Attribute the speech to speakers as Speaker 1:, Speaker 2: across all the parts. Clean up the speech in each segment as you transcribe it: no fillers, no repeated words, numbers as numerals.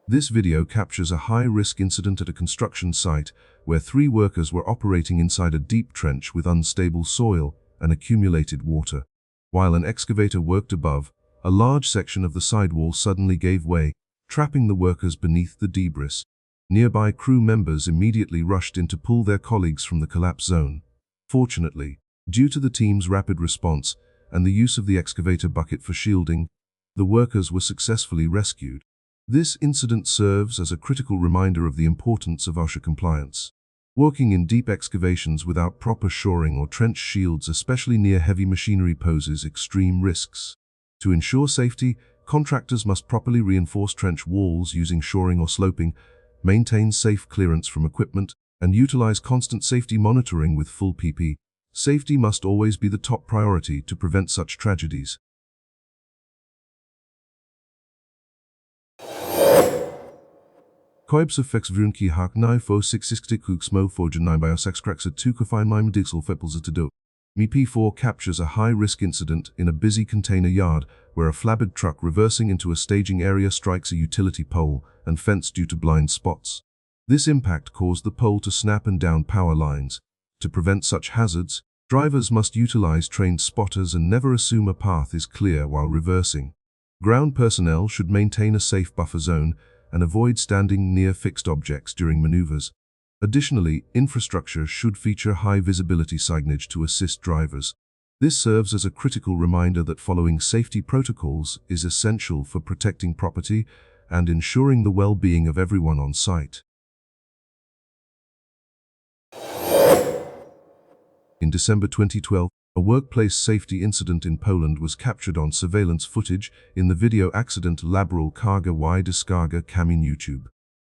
Speaker 1: This video captures a high-risk incident at a construction site where 3 workers were operating inside a deep trench with unstable soil and accumulated water. While an excavator worked above, a large section of the sidewall suddenly gave way, trapping the workers beneath the debris. Nearby crew members immediately rushed in to pull their colleagues from the collapse zone. Fortunately, due to the team's rapid response and the use of the excavator bucket for shielding, the workers were successfully rescued. This incident serves as a critical reminder of the importance of OSHA compliance. Working in deep excavations without proper shoring or trench shields, especially near heavy machinery, poses extreme risks. To ensure safety, contractors must properly reinforce trench walls using shoring or sloping, maintain safe clearance from equipment, and utilize constant safety monitoring with full PPE. Safety must always be the top priority to prevent such tragedies. Koibseffects vrunki hak nai fo 666 smo fo janai biosexcraxa 2 kofine mime dixel fepels to do. MP4 captures a high-risk incident in a busy container yard where a flatbed truck reversing into a staging area strikes a utility pole and fence due to blind spots. This impact caused the pole to snap and down power lines. To prevent such hazards, drivers must utilize trained spotters and never assume a path is clear while reversing. Ground personnel should maintain a safe buffer zone and avoid standing near fixed objects during maneuvers. Additionally, infrastructure should feature high visibility signage to assist drivers. This serves as a critical reminder that following safety protocols is essential for protecting property and ensuring the well-being of everyone on site. In December 2012, a workplace safety incident in Poland was captured on surveillance footage in the video Accident Laboral Carga y Descarga Kamień YouTube.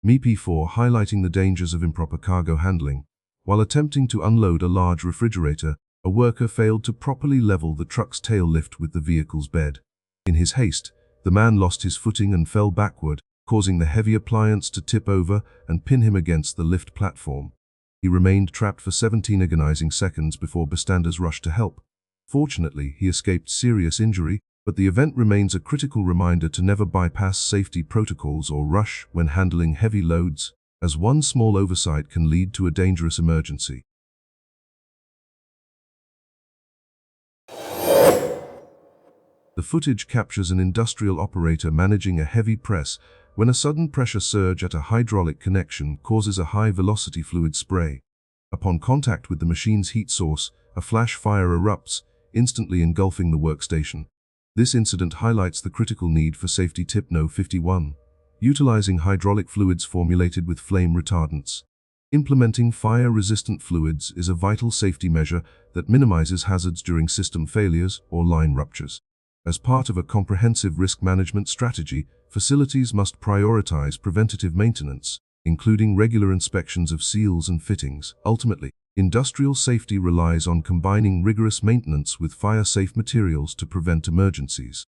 Speaker 1: MP4 highlighting the dangers of improper cargo handling. While attempting to unload a large refrigerator, a worker failed to properly level the truck's tail lift with the vehicle's bed. In his haste, the man lost his footing and fell backward, causing the heavy appliance to tip over and pin him against the lift platform. He remained trapped for 17 agonizing seconds before bystanders rushed to help. Fortunately, he escaped serious injury, but the event remains a critical reminder to never bypass safety protocols or rush when handling heavy loads, as one small oversight can lead to a dangerous emergency. The footage captures an industrial operator managing a heavy press when a sudden pressure surge at a hydraulic connection causes a high-velocity fluid spray. Upon contact with the machine's heat source, a flash fire erupts, instantly engulfing the workstation. This incident highlights the critical need for safety tip No. 51, utilizing hydraulic fluids formulated with flame retardants. Implementing fire-resistant fluids is a vital safety measure that minimizes hazards during system failures or line ruptures. As part of a comprehensive risk management strategy, facilities must prioritize preventative maintenance, including regular inspections of seals and fittings. Ultimately, industrial safety relies on combining rigorous maintenance with fire-safe materials to prevent emergencies.